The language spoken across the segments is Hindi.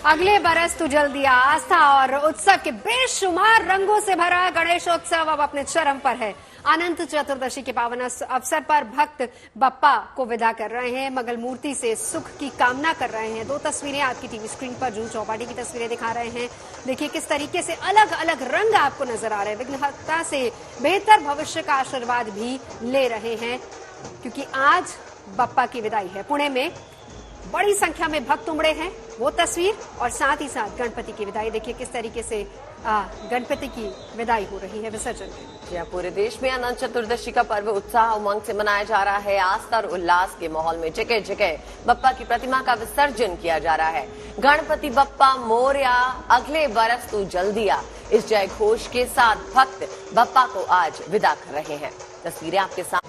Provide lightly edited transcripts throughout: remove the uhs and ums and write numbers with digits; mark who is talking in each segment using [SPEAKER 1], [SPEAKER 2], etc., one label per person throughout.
[SPEAKER 1] अगले बरस तू जल्दी आ। आस्था और उत्सव के बेशुमार रंगों से भरा गणेशोत्सव अब अपने चरम पर है। अनंत चतुर्दशी के पावन अवसर पर भक्त बप्पा को विदा कर रहे हैं, मंगल मूर्ति से सुख की कामना कर रहे हैं। दो तस्वीरें आपकी टीवी स्क्रीन पर जूही चौपाटी की तस्वीरें दिखा रहे हैं। देखिए किस तरीके से अलग अलग रंग आपको नजर आ रहे हैं। विघ्नहर्ता से बेहतर भविष्य का आशीर्वाद भी ले रहे हैं, क्योंकि आज बप्पा की विदाई है। पुणे में बड़ी संख्या में भक्त उमड़े हैं, वो तस्वीर और साथ ही साथ गणपति की विदाई। देखिए किस तरीके से गणपति की विदाई हो रही है विसर्जन में।
[SPEAKER 2] पूरे देश में अनंत चतुर्दशी का पर्व उत्साह उमंग से मनाया जा रहा है। आस्था और उल्लास के माहौल में जगह जगह बप्पा की प्रतिमा का विसर्जन किया जा रहा है। गणपति बप्पा मोरया, अगले बरस तू जल्दी आ, इस जय घोष के साथ भक्त बप्पा को आज विदा कर रहे हैं। तस्वीरें आपके साथ।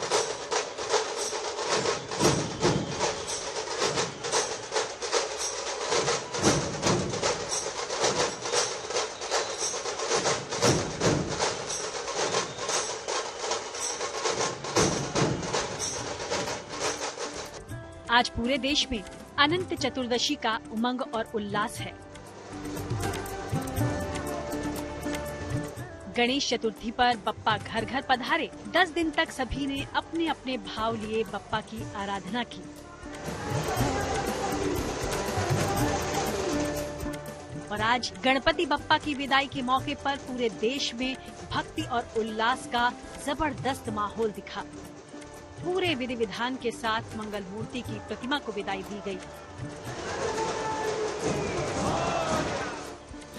[SPEAKER 3] आज पूरे देश में अनंत चतुर्दशी का उमंग और उल्लास है। गणेश चतुर्थी पर बप्पा घर घर पधारे। 10 दिन तक सभी ने अपने अपने भाव लिए बप्पा की आराधना की। और आज गणपति बप्पा की विदाई के मौके पर पूरे देश में भक्ति और उल्लास का जबरदस्त माहौल दिखा। पूरे विधि विधान के साथ मंगल मूर्ति की प्रतिमा को विदाई दी गई।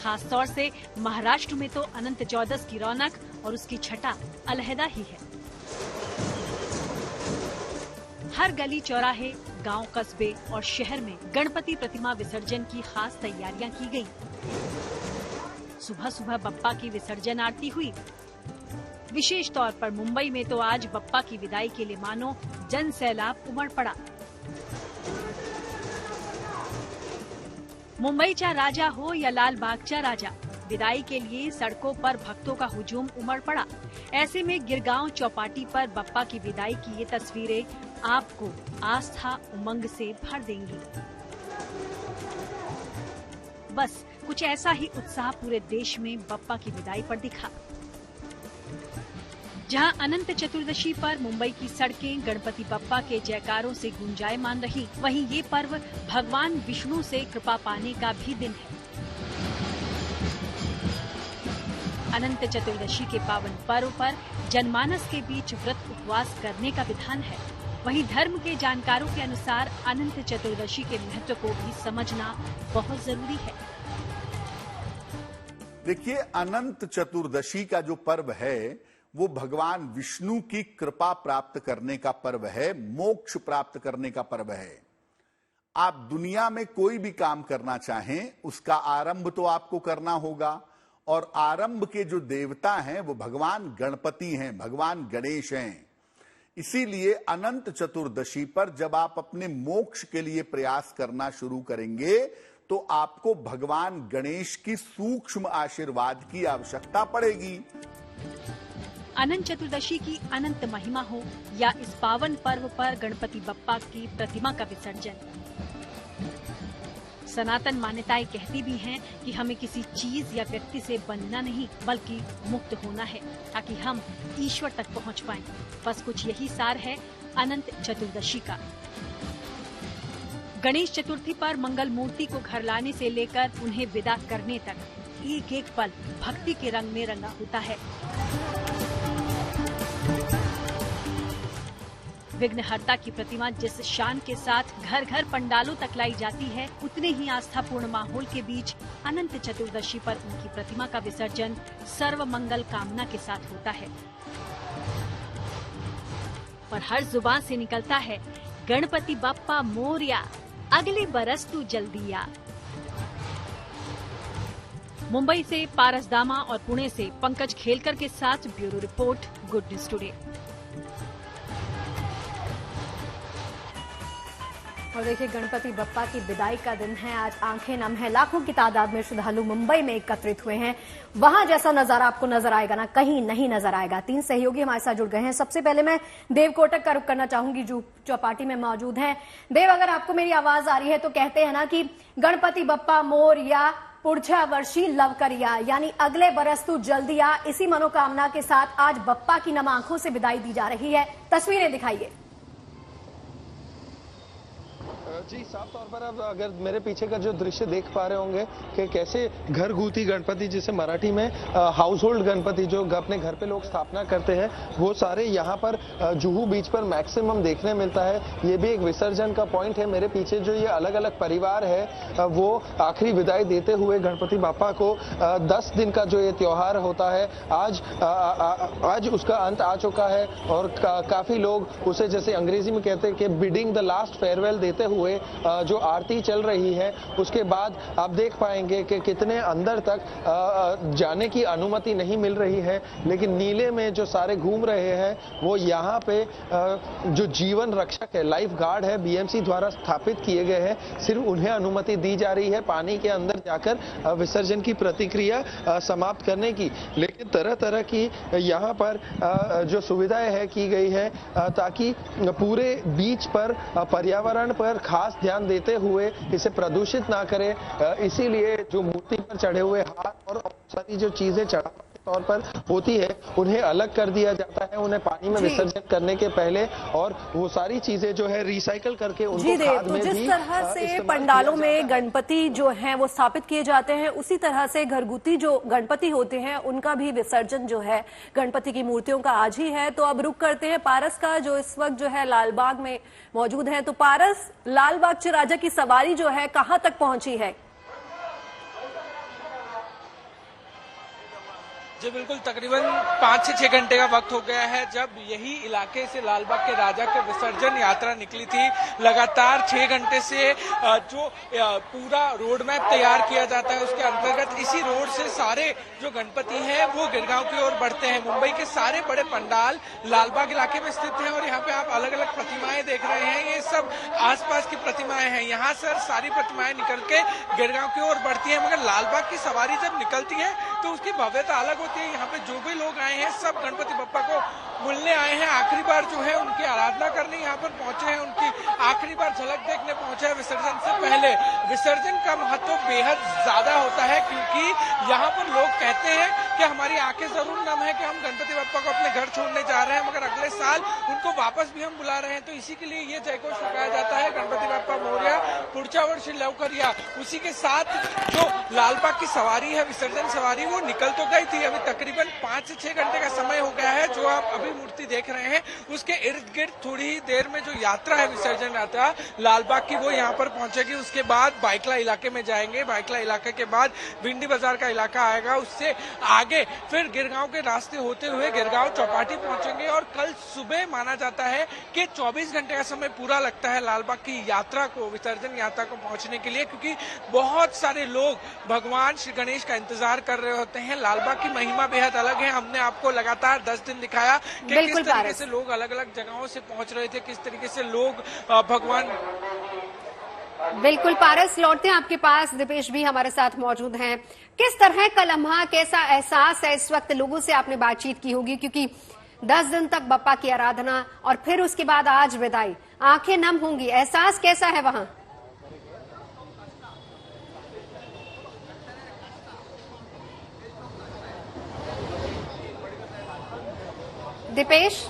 [SPEAKER 3] खास तौर से महाराष्ट्र में तो अनंत चौदस की रौनक और उसकी छटा अलहदा ही है। हर गली चौराहे, गांव, कस्बे और शहर में गणपति प्रतिमा विसर्जन की खास तैयारियां की गयी। सुबह सुबह बप्पा की विसर्जन आरती हुई। विशेष तौर पर मुंबई में तो आज बप्पा की विदाई के लिए मानो जन सैलाब उमड़ पड़ा। मुंबईचा राजा हो या लाल बागचा राजा, विदाई के लिए सड़कों पर भक्तों का हुजूम उमड़ पड़ा। ऐसे में गिरगांव चौपाटी पर बप्पा की विदाई की ये तस्वीरें आपको आस्था उमंग से भर देंगी। बस कुछ ऐसा ही उत्साह पूरे देश में बप्पा की विदाई पर दिखा। जहां अनंत चतुर्दशी पर मुंबई की सड़कें गणपति बप्पा के जयकारों से गुंजायमान रही, वहीं ये पर्व भगवान विष्णु से कृपा पाने का भी दिन है। अनंत चतुर्दशी के पावन पर्व पर जनमानस के बीच व्रत उपवास करने का विधान है। वहीं धर्म के जानकारों के अनुसार अनंत चतुर्दशी के महत्व को भी समझना बहुत जरूरी है।
[SPEAKER 4] देखिए, अनंत चतुर्दशी का जो पर्व है वो भगवान विष्णु की कृपा प्राप्त करने का पर्व है, मोक्ष प्राप्त करने का पर्व है। आप दुनिया में कोई भी काम करना चाहें, उसका आरंभ तो आपको करना होगा, और आरंभ के जो देवता हैं वो भगवान गणपति हैं, भगवान गणेश हैं। इसीलिए अनंत चतुर्दशी पर जब आप अपने मोक्ष के लिए प्रयास करना शुरू करेंगे तो आपको भगवान गणेश की सूक्ष्म आशीर्वाद की आवश्यकता पड़ेगी।
[SPEAKER 3] अनंत चतुर्दशी की अनंत महिमा हो या इस पावन पर्व पर गणपति बप्पा की प्रतिमा का विसर्जन, सनातन मान्यताएं कहती भी हैं कि हमें किसी चीज या व्यक्ति से बंधना नहीं बल्कि मुक्त होना है, ताकि हम ईश्वर तक पहुंच पाएं। बस कुछ यही सार है अनंत चतुर्दशी का। गणेश चतुर्थी पर मंगल मूर्ति को घर लाने से लेकर उन्हें विदा करने तक एक एक पल भक्ति के रंग में रंगा होता है। विघ्नहर्ता की प्रतिमा जिस शान के साथ घर घर पंडालों तक लाई जाती है, उतने ही आस्थापूर्ण माहौल के बीच अनंत चतुर्दशी पर उनकी प्रतिमा का विसर्जन सर्व मंगल कामना के साथ होता है। और हर जुबान से निकलता है, गणपति बप्पा मोरया, अगले बरस तू जल्दी आ। मुंबई से पारस दामा और पुणे से पंकज खेलकर के साथ bureau report, good news today.
[SPEAKER 5] और देखिए, गणपति बप्पा की विदाई का दिन है आज। आंखें नम है, लाखों की तादाद में श्रद्धालु मुंबई में एकत्रित हुए हैं। वहां जैसा नजारा आपको नजर आएगा ना, कहीं नहीं नजर आएगा। 3 सहयोगी हमारे साथ जुड़ गए हैं। सबसे पहले मैं देव कोटक का रुख करना चाहूंगी जो चौपाटी में मौजूद हैं। देव, अगर आपको मेरी आवाज आ रही है तो कहते हैं ना कि गणपति बप्पा मोरया, पुढच्या वर्षी लवकर या, यानी अगले बरस तू जल्दी आ। इसी मनोकामना के साथ आज बप्पा की नम आंखों से विदाई दी जा रही है। तस्वीरें दिखाइए।
[SPEAKER 6] जी, साफ तौर पर अब अगर मेरे पीछे का जो दृश्य देख पा रहे होंगे कि कैसे घरगुती गणपति, जिसे मराठी में हाउस होल्ड गणपति जो अपने घर पे लोग स्थापना करते हैं, वो सारे यहाँ पर जुहू बीच पर मैक्सिमम देखने मिलता है। ये भी एक विसर्जन का पॉइंट है। मेरे पीछे जो ये अलग अलग परिवार है वो आखिरी विदाई देते हुए गणपति बापा को 10 दिन का जो ये त्योहार होता है आज उसका अंत आ चुका है। और काफी लोग उसे, जैसे अंग्रेजी में कहते हैं कि बिडिंग द लास्ट फेयरवेल देते हुए जो आरती चल रही है, उसके बाद आप देख पाएंगे कि कितने अंदर तक जाने की अनुमति नहीं मिल रही है। लेकिन नीले में जो सारे घूम रहे हैं वो यहाँ पे जो जीवन रक्षक है, लाइफ गार्ड है, बीएमसी द्वारा स्थापित किए गए हैं, सिर्फ उन्हें अनुमति दी जा रही है पानी के अंदर जाकर विसर्जन की प्रतिक्रिया समाप्त करने की। लेकिन तरह तरह की यहाँ पर जो सुविधाएं है की गई है ताकि पूरे बीच पर पर्यावरण पर खास ध्यान देते हुए इसे प्रदूषित ना करे। इसीलिए जो मूर्ति पर चढ़े हुए हाथ और सारी जो चीजें चढ़ा तौर पर होती है उन्हें अलग कर दिया जाता है, उन्हें पानी में विसर्जन करने के पहले, और वो सारी चीजें जो है रिसाइकल करके उनको खाद में भी।
[SPEAKER 5] जिस तरह से पंडालों में गणपति जो हैं वो स्थापित किए जाते हैं, उसी तरह से घरगुती जो गणपति होते हैं उनका भी विसर्जन जो है गणपति की मूर्तियों का आज ही है। तो अब रुक करते हैं पारस का, जो इस वक्त जो है लालबाग में मौजूद है। तो पारस, लालबाग च राजा की सवारी जो है कहां तक पहुंची है?
[SPEAKER 7] जी बिल्कुल, तकरीबन 5 से 6 घंटे का वक्त हो गया है जब यही इलाके से लालबाग के राजा के विसर्जन यात्रा निकली थी। लगातार 6 घंटे से जो पूरा रोड मैप तैयार किया जाता है उसके अंतर्गत इसी रोड से सारे जो गणपति हैं वो गिरगांव की ओर बढ़ते हैं। मुंबई के सारे बड़े पंडाल लालबाग इलाके में स्थित हैं और यहाँ पे आप अलग अलग प्रतिमाएं देख रहे हैं। ये सब आसपास की प्रतिमाएं हैं। यहाँ से सारी प्रतिमाएं निकल के गिरगांव की ओर बढ़ती है, मगर लालबाग की सवारी जब निकलती है तो उसकी भव्यता अलग होती है। यहाँ पे जो भी लोग आए हैं सब गणपति बप्पा को मिलने आए हैं। आखिरी बार जो है उनकी आराधना करने यहाँ पर पहुंचे हैं, उनकी आखिरी बार झलक देखने पहुंचे हैं विसर्जन से पहले। विसर्जन का महत्व बेहद ज्यादा होता है क्योंकि यहाँ पर लोग कहते हैं कि हमारी आंखें जरूर नम है कि हम गणपति बप्पा को अपने घर छोड़ने जा रहे हैं, मगर अगले साल उनको वापस भी हम बुला रहे हैं। तो इसी के लिए ये जयघोष लगाया जाता है, गणपति बप्पा मोरया, पुढच्या वर्षी लवकर या। उसी के साथ जो लालबाग की सवारी है, विसर्जन सवारी, वो निकल तो गई थी। अभी तकरीबन 5 से 6 घंटे का समय हो गया है। जो आप अभी मूर्ति देख रहे हैं उसके इर्द गिर्द थोड़ी ही देर में जो यात्रा है, विसर्जन यात्रा लालबाग की, वो यहाँ पर पहुंचेगी। उसके बाद बाइकला इलाके में जाएंगे। बाइकला इलाके के बाद भिंडी बाजार का इलाका आएगा। उससे आगे फिर गिरगांव के रास्ते होते हुए गिरगांव चौपाटी पहुंचेंगे। और कल सुबह माना जाता है कि 24 घंटे का समय पूरा लगता है लालबाग की यात्रा को, विसर्जन यात्रा को पहुंचने के लिए, क्योंकि बहुत सारे लोग भगवान श्री गणेश का इंतजार कर रहे होते हैं। लालबाग की महिमा बेहद अलग है। हमने आपको लगातार 10 दिन दिखाया कि किस तरीके से लोग अलग अलग जगहों से पहुंच रहे थे, किस तरीके से लोग भगवान।
[SPEAKER 1] बिल्कुल पारस, लौटते हैं आपके पास। दीपेश भी हमारे साथ मौजूद हैं। किस तरह का लम्हा, कैसा एहसास है इस वक्त? लोगों से आपने बातचीत की होगी क्योंकि 10 दिन तक बप्पा की आराधना और फिर उसके बाद आज विदाई, आंखें नम होंगी। एहसास कैसा है वहां? दीपेश,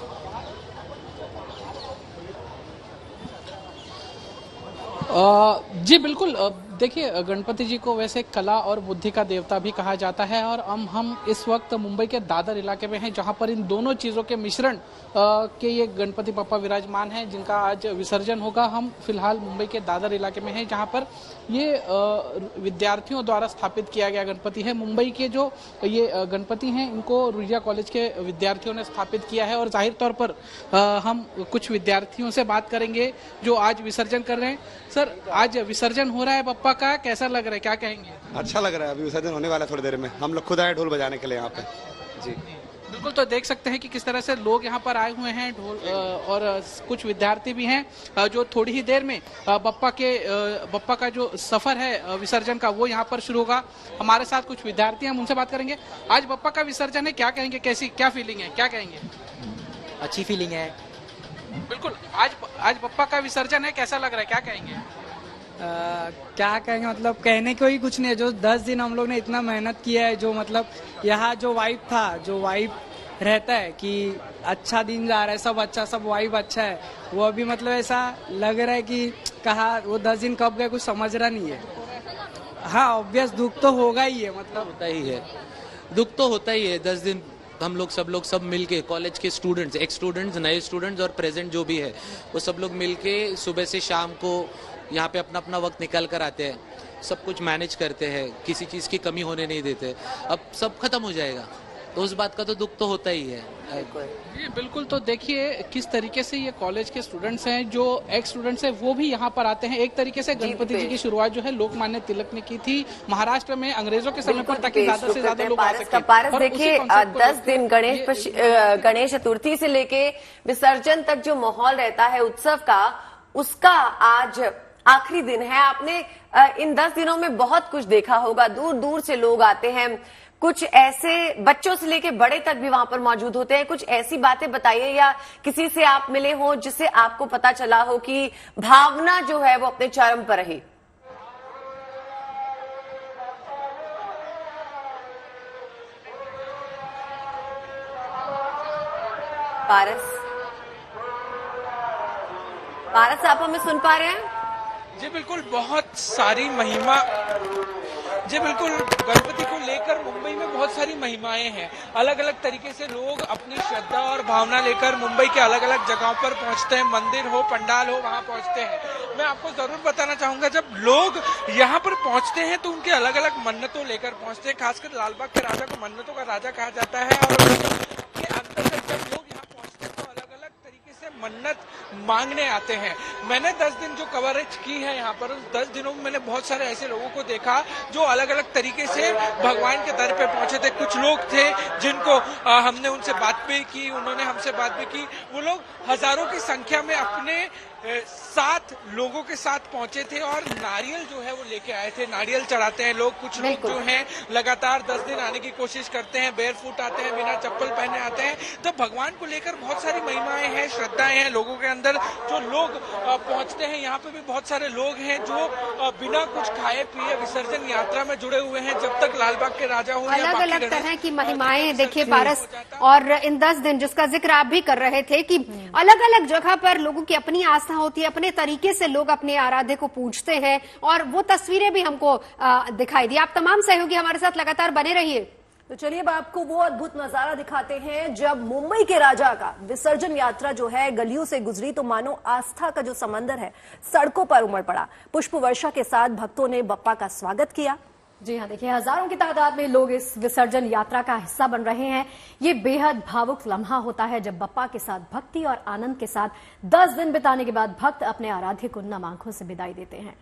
[SPEAKER 8] जी बिल्कुल। देखिए, गणपति जी को वैसे कला और बुद्धि का देवता भी कहा जाता है और हम इस वक्त मुंबई के दादर इलाके में हैं जहां पर इन दोनों चीज़ों के मिश्रण के ये गणपति बप्पा विराजमान हैं जिनका आज विसर्जन होगा। हम फिलहाल मुंबई के दादर इलाके में हैं जहां पर ये विद्यार्थियों द्वारा स्थापित किया गया गणपति है। मुंबई के जो ये गणपति हैं इनको रुजिया कॉलेज के विद्यार्थियों ने स्थापित किया है और जाहिर तौर पर हम कुछ विद्यार्थियों से बात करेंगे जो आज विसर्जन कर रहे हैं। सर, आज विसर्जन हो रहा है बप्पा का, कैसा लग रहा है, क्या कहेंगे?
[SPEAKER 9] अच्छा लग रहा है। अभी विसर्जन होने वाला है थोड़ी देर में। हम लोग खुद आए ढोल बजाने के लिए यहाँ पे। जी
[SPEAKER 8] बिल्कुल, तो देख सकते हैं कि किस तरह से लोग यहाँ पर आए हुए हैं और कुछ विद्यार्थी भी हैं जो थोड़ी ही देर में बप्पा का जो सफर है विसर्जन का वो यहाँ पर शुरू होगा। हमारे साथ कुछ विद्यार्थी हैं, हम उनसे बात करेंगे। आज बप्पा का विसर्जन है, क्या कहेंगे, क्या फीलिंग है, क्या कहेंगे?
[SPEAKER 9] अच्छी फीलिंग है।
[SPEAKER 8] बिल्कुल, आज बप्पा का विसर्जन है, कैसा लग रहा है, क्या कहेंगे?
[SPEAKER 9] क्या कहेंगे, मतलब कहने को ही कुछ नहीं है। जो 10 दिन हम लोग ने इतना मेहनत किया है, जो मतलब यहाँ जो वाइब रहता है कि अच्छा दिन जा रहा है, सब अच्छा, सब वाइब अच्छा है, वो अभी मतलब ऐसा लग रहा है कि कहा वो 10 दिन कब गए कुछ समझ रहा नहीं है। हाँ, ऑब्वियस दुख तो होगा ही है, मतलब
[SPEAKER 10] होता ही है, दुख तो होता ही है। 10 दिन हम लोग सब मिलके, कॉलेज के स्टूडेंट्स, एक्स स्टूडेंट्स, नए स्टूडेंट्स और प्रेजेंट जो भी है, वो सब लोग मिलके सुबह से शाम को यहाँ पे अपना अपना वक्त निकाल कर आते हैं, सब कुछ मैनेज करते हैं, किसी चीज़ की कमी होने नहीं देते। अब सब खत्म हो जाएगा तो उस बात का तो दुख तो होता ही है।
[SPEAKER 8] जी बिल्कुल, तो देखिए किस तरीके से ये कॉलेज के स्टूडेंट्स हैं, जो एक्स स्टूडेंट्स हैं वो भी यहाँ पर आते हैं। एक तरीके से गणपति जी की शुरुआत जो है लोकमान्य तिलक ने की थी महाराष्ट्र में अंग्रेजों के समय पर, ताकि ज्यादा से ज्यादा लोग आ सकें।
[SPEAKER 2] पारस, देखिए 10 दिन गणेश चतुर्थी से लेके विसर्जन तक जो माहौल रहता है उत्सव का, उसका आज आखिरी दिन है। आपने इन 10 दिनों में बहुत कुछ देखा होगा, दूर दूर से लोग आते हैं, कुछ ऐसे बच्चों से लेके बड़े तक भी वहां पर मौजूद होते हैं। कुछ ऐसी बातें बताइए या किसी से आप मिले हो जिससे आपको पता चला हो कि भावना जो है वो अपने चरम पर रही। पारस, आप हमें सुन पा रहे हैं?
[SPEAKER 7] जी बिल्कुल, बहुत सारी महिमा, जी बिल्कुल, गणपति को लेकर मुंबई में बहुत सारी महिमाएं हैं। अलग अलग तरीके से लोग अपनी श्रद्धा और भावना लेकर मुंबई के अलग अलग जगहों पर पहुंचते हैं, मंदिर हो, पंडाल हो, वहां पहुंचते हैं। मैं आपको जरूर बताना चाहूंगा, जब लोग यहाँ पर पहुंचते हैं तो उनके अलग अलग मन्नतों लेकर पहुंचते हैं। खासकर लालबाग के राजा को मन्नतों का राजा कहा जाता है, और के अंतर्गत जब लोग यहाँ पहुंचते हैं तो अलग अलग तरीके से मन्नत मांगने आते हैं। मैंने 10 दिन जो कवरेज की है यहाँ पर, उस 10 दिनों में मैंने बहुत सारे ऐसे लोगों को देखा जो अलग अलग तरीके से भगवान के दर पे पहुंचे थे। कुछ लोग थे जिनको हमने उनसे बात भी की, उन्होंने हमसे बात भी की। वो लोग हजारों की संख्या में अपने 7 लोगों के साथ पहुंचे थे और नारियल जो है वो लेके आए थे। नारियल चढ़ाते हैं लोग। कुछ लोग जो हैं लगातार 10 दिन आने की कोशिश करते हैं, बेयरफुट आते हैं, बिना चप्पल पहने आते हैं। तो भगवान को लेकर बहुत सारी महिमाएं हैं, श्रद्धाएं हैं लोगों के अंदर। जो लोग पहुंचते हैं, यहाँ पे भी बहुत सारे लोग हैं जो बिना कुछ खाए पिए विसर्जन यात्रा में जुड़े हुए हैं। जब तक लालबाग के राजा हो,
[SPEAKER 1] अलग अलग तरह की महिमाएं देखिए पारस, और इन 10 दिन जिसका जिक्र आप भी कर रहे थे कि अलग अलग जगह पर लोगों की अपनी आस्था होती है, अपने तरीके से लोग अपने आराध्य को पूजते हैं, और वो तस्वीरें भी हमको दिखाई दी। आप तमाम सहयोगी हमारे साथ लगातार बने रहिए।
[SPEAKER 5] तो चलिए अब आपको वो अद्भुत नजारा दिखाते हैं जब मुंबई के राजा का विसर्जन यात्रा जो है गलियों से गुजरी, तो मानो आस्था का जो समंदर है सड़कों पर उमड़ पड़ा। पुष्प वर्षा के साथ भक्तों ने बप्पा का स्वागत किया। जी हाँ, देखिए हजारों की तादाद में लोग इस विसर्जन यात्रा का हिस्सा बन रहे हैं। ये बेहद भावुक लम्हा होता है जब बप्पा के साथ भक्ति और आनंद के साथ 10 दिन बिताने के बाद भक्त अपने आराध्य को नम आंखों से विदाई देते हैं।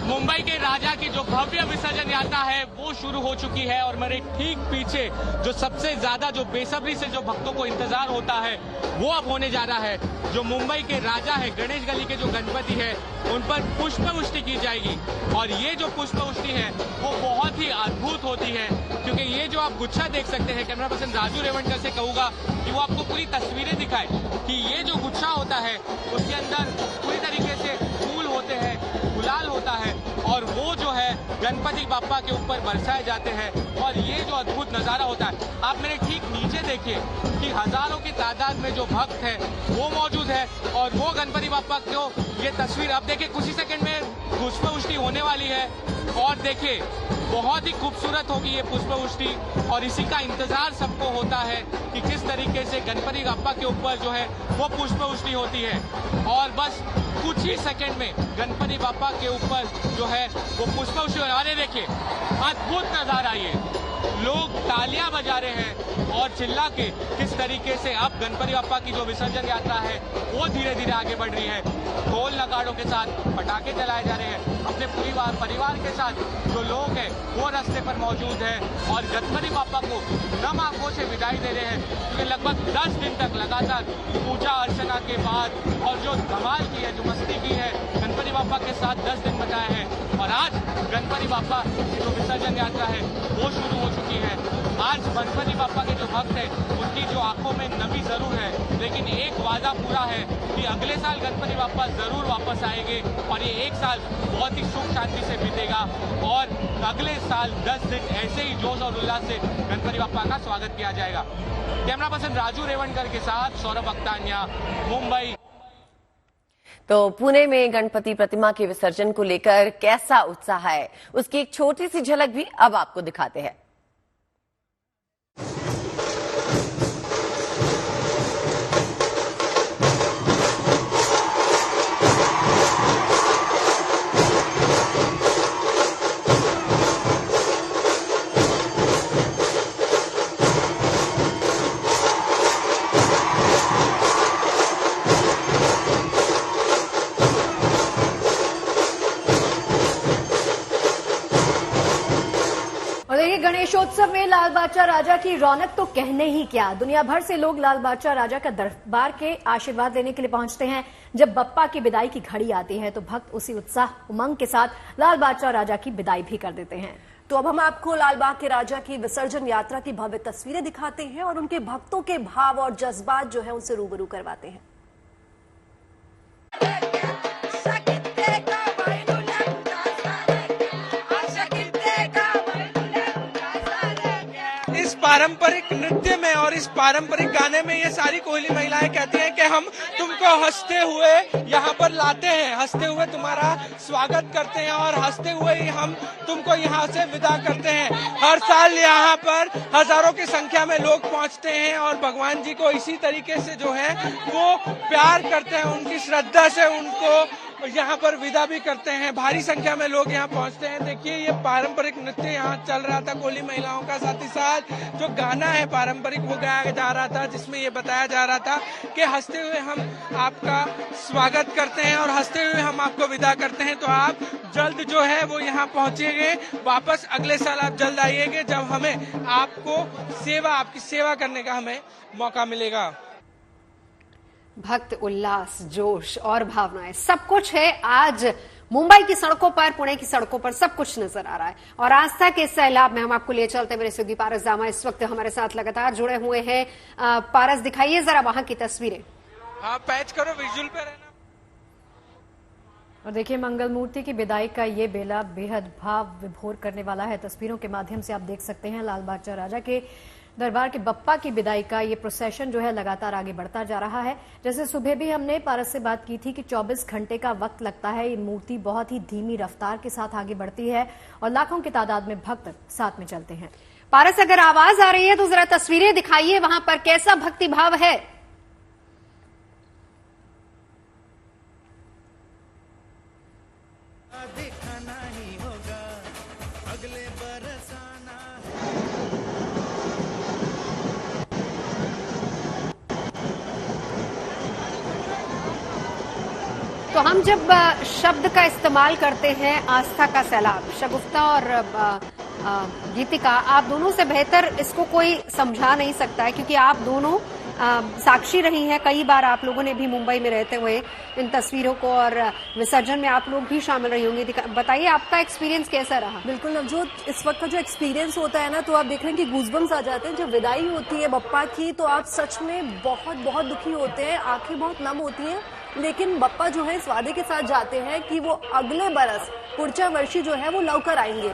[SPEAKER 11] मुंबई के राजा की जो भव्य विसर्जन यात्रा है वो शुरू हो चुकी है, और मेरे ठीक पीछे जो सबसे ज्यादा जो बेसब्री से जो भक्तों को इंतजार होता है वो अब होने जा रहा है। जो मुंबई के राजा है, गणेश गली के जो गणपति है, उन पर पुष्पवृष्टि की जाएगी। और ये जो पुष्पवृष्टि है वो बहुत ही अद्भुत होती है, क्योंकि ये जो आप गुच्छा देख सकते हैं, कैमरा पर्सन राजू रेवंकर से कहूंगा कि वो आपको पूरी तस्वीरें दिखाए कि ये जो गुच्छा होता है उसके अंदर पूरी तरीके से फूल होते हैं, गुलाल होता है, और वो जो है गणपति बाप्पा के ऊपर बरसाए जाते हैं। और ये जो अद्भुत नजारा होता है, आप मेरे ठीक नीचे देखिए कि हजारों की तादाद में जो भक्त है वो मौजूद है, और वो गणपति बाप्पा को ये तस्वीर अब देखिए कुछ ही सेकंड में पुष्पवृष्टि होने वाली है। और देखिए बहुत ही खूबसूरत होगी ये पुष्पवृष्टि, और इसी का इंतजार सबको होता है कि किस तरीके से गणपति बाप्पा के ऊपर जो है वो पुष्पवृष्टि होती है। और बस कुछ ही सेकंड में गणपति बाप्पा के ऊपर जो है वो पुष्पवृष्टि हो रहा है। देखिए अद्भुत नजारा ये, लोग तालियां बजा रहे हैं और चिल्ला के किस तरीके से अब गणपति बाप्पा की जो विसर्जन यात्रा है वो धीरे धीरे आगे बढ़ रही है। ढोल नगाड़ों के साथ पटाखे चलाए जा रहे हैं। अपने पूरी परिवार के साथ जो लोग हैं वो रास्ते पर मौजूद हैं और गणपति बाप्पा को नम आंखों से विदाई दे रहे हैं, क्योंकि लगभग 10 दिन तक लगातार पूजा अर्चना के बाद और जो धमाल की है, जो मस्ती की है, गणपति बाप्पा के साथ 10 दिन बताए हैं और आज गणपति बाप्पा की जो विसर्जन यात्रा है वो शुरू हो चुकी है। आज गणपति बाप्पा के जो भक्त हैं उनकी जो आंखों में नमी जरूर है, लेकिन एक वादा पूरा है कि अगले साल गणपति बाप्पा जरूर वापस आएंगे और ये एक साल बहुत ही सुख शांति से बीतेगा और अगले साल 10 दिन ऐसे ही जोश और उल्लास से गणपति बाप्पा का स्वागत किया जाएगा। कैमरा पर्सन राजू रेवणकर के साथ सौरभ अख्तानिया, मुंबई।
[SPEAKER 2] तो पुणे में गणपति प्रतिमा के विसर्जन को लेकर कैसा उत्साह है, उसकी एक छोटी सी झलक भी अब आपको दिखाते हैं।
[SPEAKER 5] गणेशोत्सव में लाल बादशाह राजा की रौनक तो कहने ही क्या। दुनिया भर से लोग लाल बादशाह राजा का दरबार के आशीर्वाद लेने के लिए पहुंचते हैं। जब बप्पा की विदाई की घड़ी आती है तो भक्त उसी उत्साह उमंग के साथ लाल बादशाह राजा की विदाई भी कर देते हैं।
[SPEAKER 12] तो अब हम आपको लाल बाग के राजा की विसर्जन यात्रा की भव्य तस्वीरें दिखाते हैं और उनके भक्तों के भाव और जज्बात जो है उनसे रूबरू करवाते हैं।
[SPEAKER 7] इस पारंपरिक नृत्य में और इस पारंपरिक गाने में ये सारी कोहली महिलाएं कहती हैं कि हम तुमको हंसते हुए यहाँ पर लाते हैं, हंसते हुए तुम्हारा स्वागत करते हैं और हंसते हुए ही हम तुमको यहाँ से विदा करते हैं। हर साल यहाँ पर हजारों की संख्या में लोग पहुँचते हैं और भगवान जी को इसी तरीके से जो है वो प्यार करते हैं, उनकी श्रद्धा से उनको यहाँ पर विदा भी करते हैं। भारी संख्या में लोग यहाँ पहुँचते हैं। देखिए ये पारंपरिक नृत्य यहाँ चल रहा था कोहली महिलाओं का, साथ ही साथ जो गाना है पारंपरिक वो गाया जा रहा था, जिसमें ये बताया जा रहा था कि हंसते हुए हम आपका स्वागत करते हैं और हंसते हुए हम आपको विदा करते हैं। तो आप जल्द जो है वो यहाँ पहुँचेंगे वापस, अगले साल आप जल्द आइएगा जब हमें आपकी सेवा करने का हमें मौका मिलेगा।
[SPEAKER 1] भक्त उल्लास, जोश और भावनाएं सब कुछ है आज मुंबई की सड़कों पर, पुणे की सड़कों पर सब कुछ नजर आ रहा है। और आस्था के सैलाब में हम आपको ले चलते मेरे सहयोगी पारस दामा इस वक्त हमारे साथ लगातार जुड़े हुए हैं। पारस, दिखाइए जरा वहां की तस्वीरें।
[SPEAKER 7] हाँ, पैच करो, विजुअल पे रहना।
[SPEAKER 5] और देखिए मंगल मूर्ति की विदाई का ये बेला बेहद भाव विभोर करने वाला है। तस्वीरों के माध्यम से आप देख सकते हैं लाल बादशाह राजा के दरबार के बप्पा की विदाई का ये प्रोसेशन जो है लगातार आगे बढ़ता जा रहा है। जैसे सुबह भी हमने पारस से बात की थी कि 24 घंटे का वक्त लगता है। ये मूर्ति बहुत ही धीमी रफ्तार के साथ आगे बढ़ती है और लाखों की तादाद में भक्त साथ में चलते हैं।
[SPEAKER 1] पारस, अगर आवाज आ रही है तो जरा तस्वीरें दिखाइए, वहां पर कैसा भक्ति भाव है। तो हम जब शब्द का इस्तेमाल करते हैं आस्था का सैलाब, शगुफ्ता और गीतिका, आप दोनों से बेहतर इसको कोई समझा नहीं सकता है, क्योंकि आप दोनों साक्षी रही हैं। कई बार आप लोगों ने भी मुंबई में रहते हुए इन तस्वीरों को, और विसर्जन में आप लोग भी शामिल रही होंगी। बताइए आपका एक्सपीरियंस कैसा रहा?
[SPEAKER 12] बिल्कुल नवजोत, इस वक्त का जो एक्सपीरियंस होता है ना, तो आप देख रहे हैं कि गूजबम्स आ जाते हैं। जब विदाई होती है बप्पा की तो आप सच में बहुत बहुत दुखी होते हैं, आंखें बहुत नम होती हैं। लेकिन बप्पा जो है इस वादे के साथ जाते हैं कि वो अगले बरस पुढच्या वर्षी जो है वो लौकर आएंगे।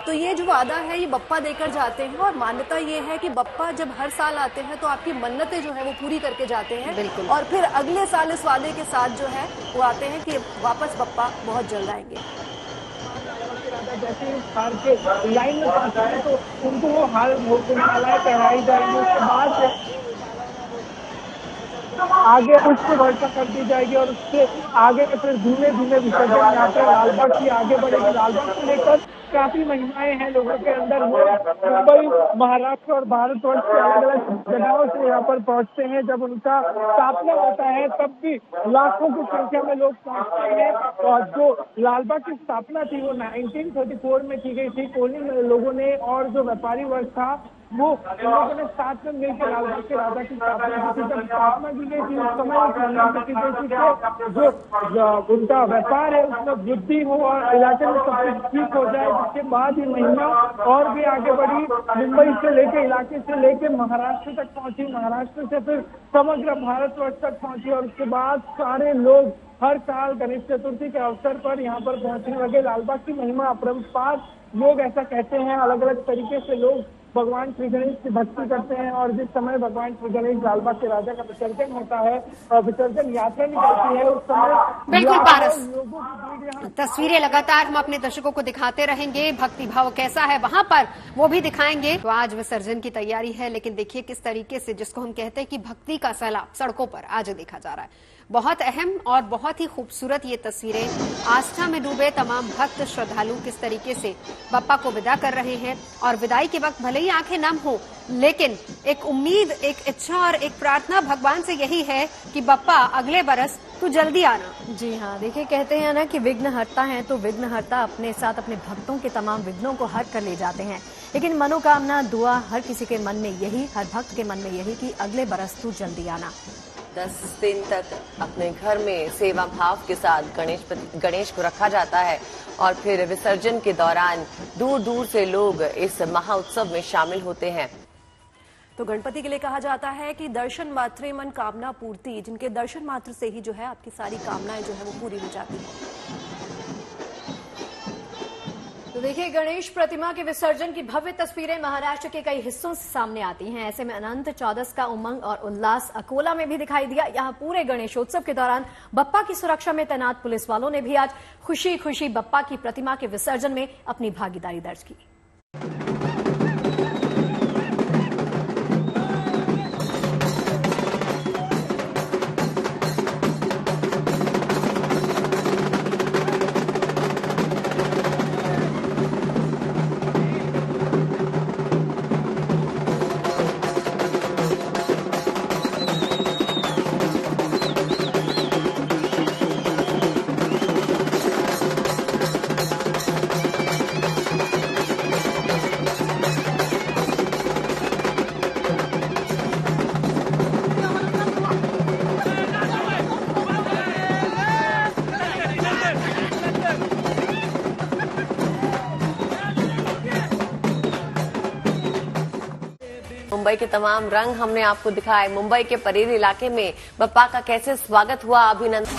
[SPEAKER 12] तो ये जो वादा है ये बप्पा देकर जाते हैं और मान्यता ये है कि बप्पा जब हर साल आते हैं तो आपकी मन्नतें जो है वो पूरी करके जाते हैं।
[SPEAKER 1] बिल्कुल।
[SPEAKER 12] और फिर अगले साल इस वादे के साथ जो है वो आते हैं कि वापस बप्पा बहुत जल्द आएंगे।
[SPEAKER 13] जैसे हार के लाइन में पहुंचते हैं तो उनको वो हार मालाएं पहनाई जाएंगी, उसके बाद आगे पुष्प वर्षा कर दी जाएगी और उसके आगे फिर धीमे धीमे विसर्जन यात्रा लालबाग की आगे बढ़ेगी। लालबाग से लेकर काफी महिमाएं हैं लोगों के अंदर। वो मुंबई, महाराष्ट्र और भारतवर्ष के अलग अलग जगहों से यहाँ पर पहुंचते हैं। जब उनका स्थापना होता है तब भी लाखों की संख्या में लोग पहुंचते हैं। और जो लालबाग की स्थापना थी वो 1934 में की गई थी। कोली लोगों ने और जो व्यापारी वर्ग था वो इन लोगों ने साथ में मिलकर लालबाग के राजा की स्थापना की थी। जब स्थापना की गई थी उस समय की गई थी कि जो उनका व्यापार है उसमें वृद्धि हो और इलाके में सब कुछ ठीक हो जाए। जिसके बाद ये महिमा और भी आगे बढ़ी, मुंबई से लेके इलाके से लेके महाराष्ट्र तक पहुंची, महाराष्ट्र से फिर समग्र भारतवर्ष तक पहुंची और उसके बाद सारे लोग हर साल गणेश चतुर्थी के अवसर पर यहाँ पर पहुंचने लगे। लालबाग की महिमा अपरंपार, लोग ऐसा कहते हैं, अलग अलग तरीके से लोग भगवान श्री गणेश की भक्ति करते हैं। और जिस समय भगवान श्री गणेश लालबाग के राजा का विसर्जन होता है और विसर्जन यात्रा निकलती है उस समय
[SPEAKER 1] बिल्कुल पारस,
[SPEAKER 13] लोगों की भीड़ यहाँ
[SPEAKER 1] तस्वीरें लगातार हम अपने दर्शकों को दिखाते रहेंगे। भक्ति भाव कैसा है वहां पर वो भी दिखाएंगे। तो आज विसर्जन की तैयारी है, लेकिन देखिए किस तरीके से, जिसको हम कहते हैं कि भक्ति का सैलाब सड़कों पर आज देखा जा रहा है। बहुत अहम और बहुत ही खूबसूरत ये तस्वीरें, आस्था में डूबे तमाम भक्त श्रद्धालु किस तरीके से बप्पा को विदा कर रहे हैं। और विदाई के वक्त भले ही आंखें नम हो, लेकिन एक उम्मीद, एक इच्छा और एक प्रार्थना भगवान से यही है कि बप्पा अगले बरस तू जल्दी आना।
[SPEAKER 5] जी हाँ, देखिए कहते हैं ना कि विघ्नहर्ता है, तो विघ्नहर्ता अपने साथ अपने भक्तों के तमाम विघ्नों को हर कर ले जाते हैं। लेकिन मनोकामना, दुआ हर किसी के मन में यही, हर भक्त के मन में यही कि अगले बरस तू जल्दी आना।
[SPEAKER 2] 10 दिन तक अपने घर में सेवा भाव के साथ गणेश को रखा जाता है और फिर विसर्जन के दौरान दूर दूर से लोग इस महाउत्सव में शामिल होते हैं।
[SPEAKER 12] तो गणपति के लिए कहा जाता है कि दर्शन मात्रे मन कामना पूर्ति, जिनके दर्शन मात्र से ही जो है आपकी सारी कामनाएं जो है वो पूरी हो जाती है।
[SPEAKER 5] तो देखिए, गणेश प्रतिमा के विसर्जन की भव्य तस्वीरें महाराष्ट्र के कई हिस्सों से सामने आती हैं। ऐसे में अनंत चौदस का उमंग और उल्लास अकोला में भी दिखाई दिया। यहाँ पूरे गणेशोत्सव के दौरान बप्पा की सुरक्षा में तैनात पुलिस वालों ने भी आज खुशी खुशी बप्पा की प्रतिमा के विसर्जन में अपनी भागीदारी दर्ज की।
[SPEAKER 2] मुंबई के तमाम रंग हमने आपको दिखाए। मुंबई के परेरी इलाके में बप्पा का कैसे स्वागत हुआ, अभिनंदन।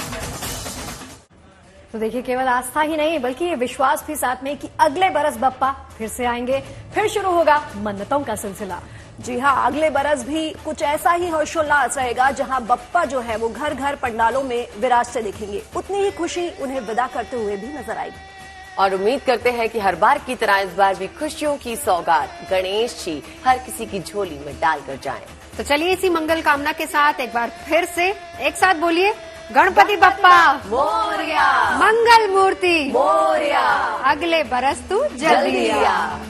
[SPEAKER 5] तो देखिए, केवल आस्था ही नहीं बल्कि ये विश्वास भी साथ में कि अगले बरस बप्पा फिर से आएंगे, फिर शुरू होगा मन्नतों का सिलसिला।
[SPEAKER 12] जी हाँ, अगले बरस भी कुछ ऐसा ही हर्षोल्लास रहेगा जहां बप्पा जो है वो घर घर पंडालों में विराजते दिखेंगे। उतनी ही खुशी उन्हें विदा करते हुए भी नजर आएगी।
[SPEAKER 2] और उम्मीद करते हैं कि हर बार की तरह इस बार भी खुशियों की सौगात गणेश जी हर किसी की झोली में डालकर जाएं।
[SPEAKER 1] तो चलिए इसी मंगल कामना के साथ एक बार फिर से एक साथ बोलिए, गणपति बप्पा
[SPEAKER 2] मोरया,
[SPEAKER 1] मंगल मूर्ति
[SPEAKER 2] मोरया,
[SPEAKER 1] अगले बरस तू जल्दी आ।